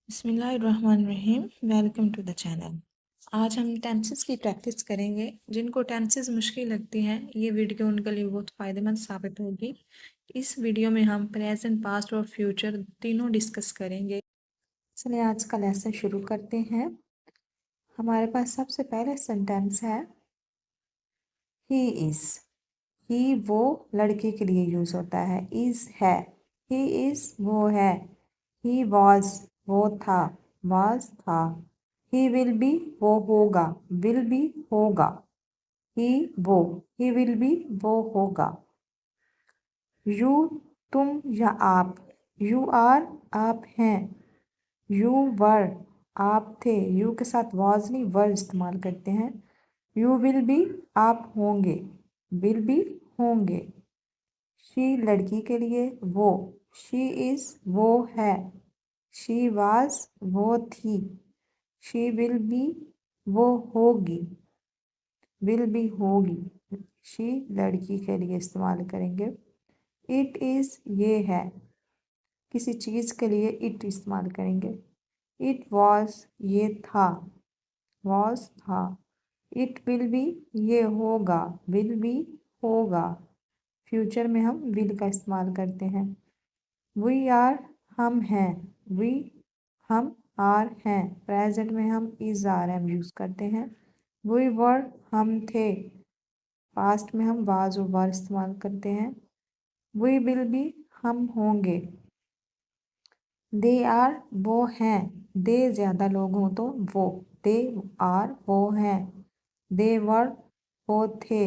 बिस्मिल्लाहिर्रहमानिर्रहीम। Welcome to the channel. आज हम टेंसेस की प्रैक्टिस करेंगे। जिनको टेंसेस मुश्किल लगती हैं ये वीडियो उनके लिए बहुत फ़ायदेमंद साबित होगी। इस वीडियो में हम प्रेजेंट, पास्ट और फ्यूचर तीनों डिस्कस करेंगे। चलिए आज का लेसन शुरू करते हैं। हमारे पास सबसे पहले सेंटेंस है ही इज़। ही वो लड़के के लिए यूज़ होता है, इज़ है। ही इज़ वो है। ही वॉज वो था, वॉज था। ही विल बी वो होगा, विल बी होगा। ही वो, ही विल बी वो होगा। यू तुम या आप, यू आर आप हैं। यू वर आप थे, यू के साथ वॉज नहीं वर इस्तेमाल करते हैं। यू विल बी आप होंगे, विल बी होंगे। शी लड़की के लिए वो, शी इज़ वो है। शी वाज वो थी। शी विल बी वो होगी, विल बी होगी। शी लड़की के लिए इस्तेमाल करेंगे। इट इज़ ये है, किसी चीज़ के लिए इट इस्तेमाल करेंगे। इट वॉज ये था, वॉज था। इट विल बी ये होगा, विल बी होगा। फ्यूचर में हम विल का इस्तेमाल करते हैं। वी आर हम हैं, वी हम आर हैं। प्रेजेंट में हम इज आर एम यूज़ करते हैं। वी वर हम थे। पास्ट में हम वाज और वर इस्तेमाल करते हैं। वी विल बी हम होंगे। दे आर वो हैं, दे ज़्यादा लोग हों तो वो, दे आर वो हैं। दे वर वो थे।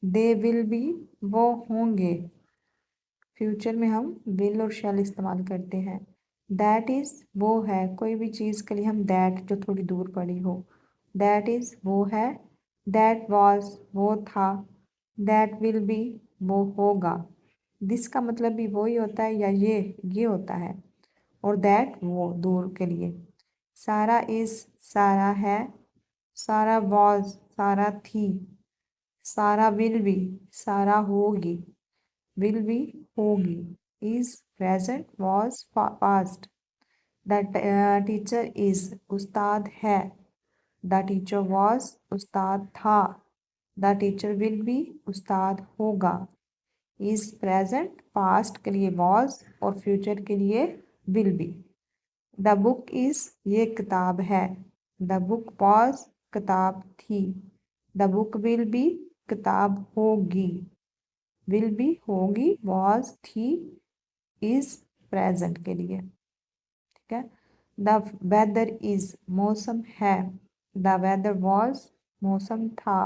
दे विल बी वो होंगे। फ्यूचर में हम विल और शैल इस्तेमाल करते हैं। दैट इज़ वो है, कोई भी चीज़ के लिए हम दैट जो थोड़ी दूर पड़ी हो। दैट इज़ वो है। दैट वाज वो था। दैट विल बी वो होगा। दिस का मतलब भी वही होता है या ये होता है। और दैट वो दूर के लिए। सारा इज़ सारा है। सारा वाज सारा थी। सारा विल बी सारा होगी, विल बी होगी। Is present, was past. The teacher is उस्ताद है। द टीचर वॉज उस्ताद था। द टीचर विल बी उस्ताद होगा। इज प्रेजेंट, पास्ट के लिए वॉज और फ्यूचर के लिए will be. The book is ये किताब है। द बुक वॉज किताब थी। द बुक विल बी किताब होगी, विल बी होगी, वॉज थी, इज प्रेजेंट के लिए। ठीक है। द वेदर इज मौसम है। द वेदर वॉज मौसम था।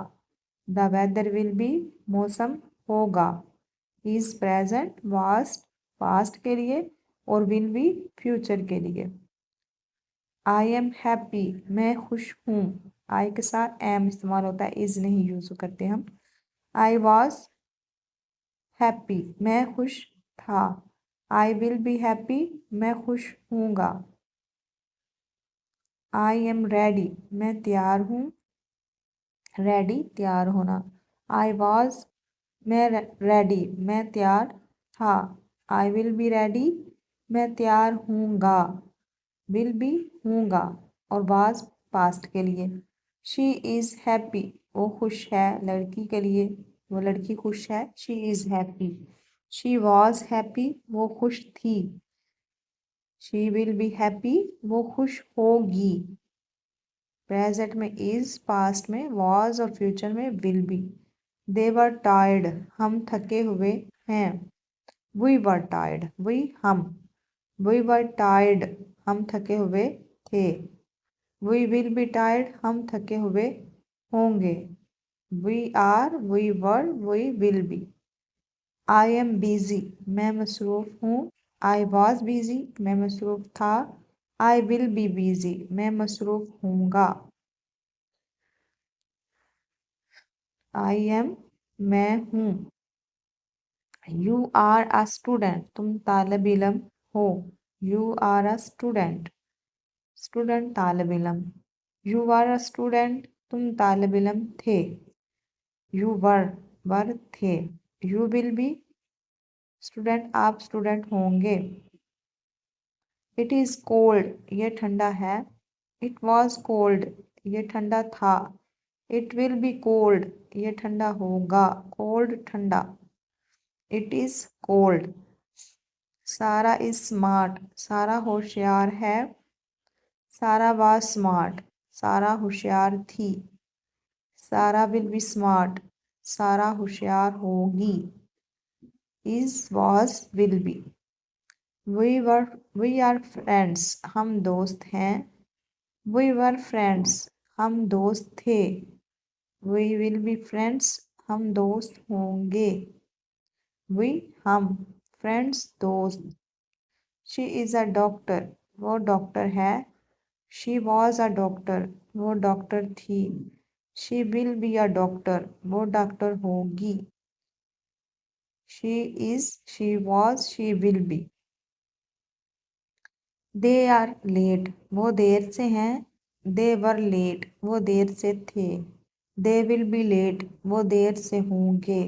द वेदर विल बी मौसम होगा। इज प्रेजेंट, वाज पास्ट के लिए और विल बी फ्यूचर के लिए। आई एम हैप्पी मैं खुश हूँ। आई के साथ एम इस्तेमाल होता है, इज नहीं यूज करते हम। आई वॉज हैप्पी मैं खुश था। आई विल बी हैप्पी मैं खुश हूँगा। आई एम रेडी मैं तैयार हूँ। रेडी तैयार होना। आई वॉज मैं रेडी मैं तैयार था। आई विल बी रेडी मैं तैयार हूँगा, विल बी हूँगा। और वाज पास्ट के लिए। शी इज़ हैप्पी वो खुश है, लड़की के लिए वो लड़की खुश है। She is happy. She was happy वो खुश थी। शी विल बी हैप्पी वो खुश होगी। प्रेजेंट में इज, पास्ट में वॉज और फ्यूचर में will be. They were tired हम थके हुए हैं। वी वर टायर्ड वी हम। वी वर टायर्ड हम थके हुए थे। वी विल बी टायर्ड हम थके हुए होंगे। We are we were we will be. I am busy मैं मसरूफ़ हूँ। आई वॉज बिजी मैं मसरूफ़ था। आई विल बी बिजी मैं मसरूफ़ हूँगा। आई एम मैं हूँ। यू आर अ स्टूडेंट तुम तालब इलम हो। You are a student, student तालब इलम। यू आर अ स्टूडेंट तुम तालब इलम थे। यू वर थे। यू विल बी स्टूडेंट आप स्टूडेंट होंगे। इट इज़ कोल्ड, ये ठंडा है। इट वॉज कोल्ड, ये ठंडा था। इट विल बी कोल्ड, ये ठंडा होगा। कोल्ड ठंडा। It is cold. सारा इज स्मार्ट, सारा होशियार है। सारा वाज स्मार्ट, सारा होशियार थी। सारा विल बी स्मार्ट, सारा होशियार होगी। Is was will be. We are friends, हम दोस्त हैं। वी वर फ्रेंड्स, हम दोस्त थे। वी विल बी फ्रेंड्स, हम दोस्त होंगे। वी हम, फ्रेंड्स दोस्त। शी इज़ अ डॉक्टर, वो डॉक्टर है। शी वॉज अ डॉक्टर, वो डॉक्टर थी। She will be a doctor, वो डॉक्टर होगी। She is, she was, she will be. They are late, वो देर से हैं। दे वर लेट, वो देर से थे। दे विल बी लेट, वो देर से होंगे।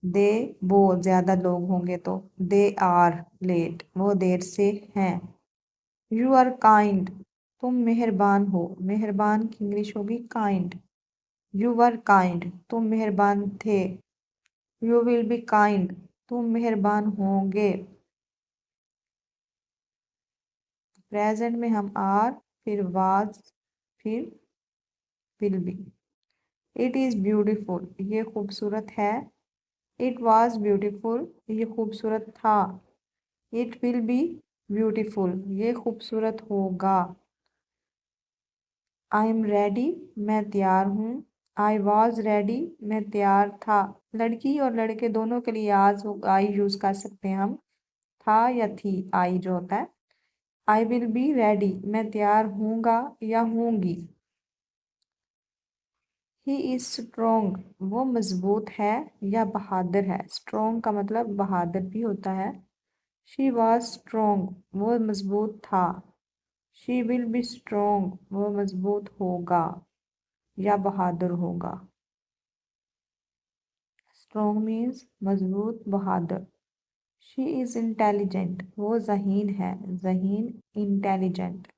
दे, वो ज्यादा लोग होंगे तो। दे आर लेट, वो देर से हैं। यू आर काइंड, तुम मेहरबान हो। मेहरबान की इंग्लिश होगी काइंड। यू वर काइंड, तुम मेहरबान थे। यू विल बी काइंड, तुम मेहरबान होंगे। प्रेजेंट में हम आर, फिर वाज, फिर will be. It is beautiful, ये खूबसूरत है। इट वाज ब्यूटीफुल, ये खूबसूरत था। इट विल बी ब्यूटीफुल, ये खूबसूरत होगा। आई एम रेडी, मैं तैयार हूँ। आई वॉज रेडी, मैं तैयार था। लड़की और लड़के दोनों के लिए आज आई यूज कर सकते हैं हम। था या थी, आई जो होता है। आई विल बी रेडी, मैं तैयार हूँगा या हूँगी। ही इज स्ट्रोंग, वो मजबूत है या बहादुर है। स्ट्रोंग का मतलब बहादुर भी होता है। शी वॉज स्ट्रोंग, वो मजबूत था। शी विल बी स्ट्रोंग, वो मजबूत होगा या बहादुर होगा। स्ट्रोंग मीन्स मजबूत, बहादुर। शी इज़ इंटेलिजेंट, वो ज़हीन है। ज़हीन, इंटेलिजेंट।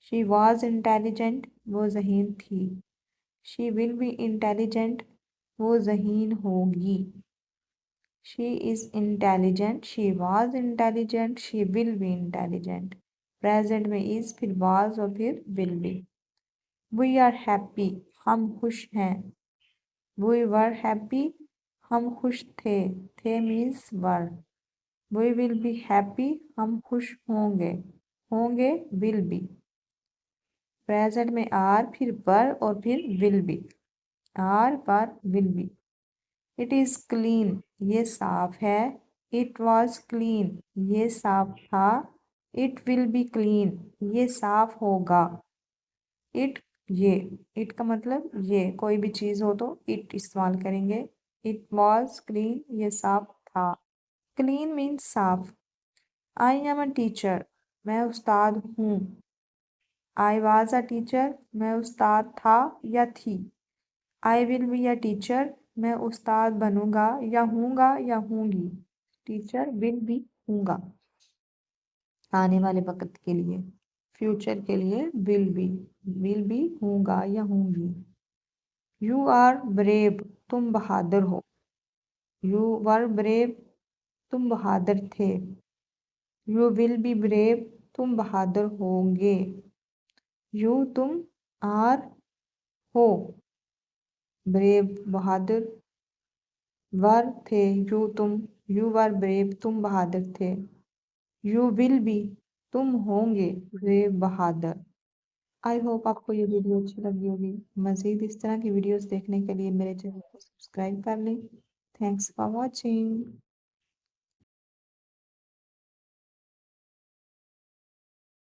शी वॉज इंटेलिजेंट, वो ज़हीन थी। शी विल बी इंटेलिजेंट, वो ज़हीन होगी। She is intelligent, she was intelligent, she will be intelligent. Present में इज़, फिर वॉज और फिर will be. We are happy, हम खुश हैं। वी वर हैप्पी, हम खुश थे। थे means were. We will be happy, हम खुश होंगे। होंगे, विल बी। प्रेजेंट में आर, फिर वर और फिर will be. Are, were, will be. It is clean, ये साफ है। इट वॉज क्लीन, ये साफ था। इट विल बी क्लीन, ये साफ होगा। इट, ये, इट का मतलब ये कोई भी चीज़ हो तो इट इस्तेमाल करेंगे। इट वॉज क्लीन, ये साफ था। क्लीन मीन्स साफ। आई एम अ टीचर, मैं उस्ताद हूँ। आई वॉज अ टीचर, मैं उस्ताद था या थी। I will be a teacher, मैं उस्ताद बनूंगा या हूँगी। टीचर विल बी, हूँगा आने वाले वक्त के लिए। फ्यूचर के लिए विल बी हूँगा या हूँगी। यू आर ब्रेव, तुम बहादुर हो। यू वर ब्रेव, तुम बहादुर थे। यू विल बी ब्रेव, तुम बहादुर होंगे। यू, तुम, आर, हो। ब्रेव, बहादुर। वर, थे। यू वर ब्रेव, तुम बहादुर थे। यू विल बी, तुम होंगे ब्रेव, बहादुर। आई होप आपको ये वीडियो अच्छी लगी होगी। मज़ीद इस तरह की वीडियोस देखने के लिए मेरे चैनल को सब्सक्राइब कर लें। Thanks for watching.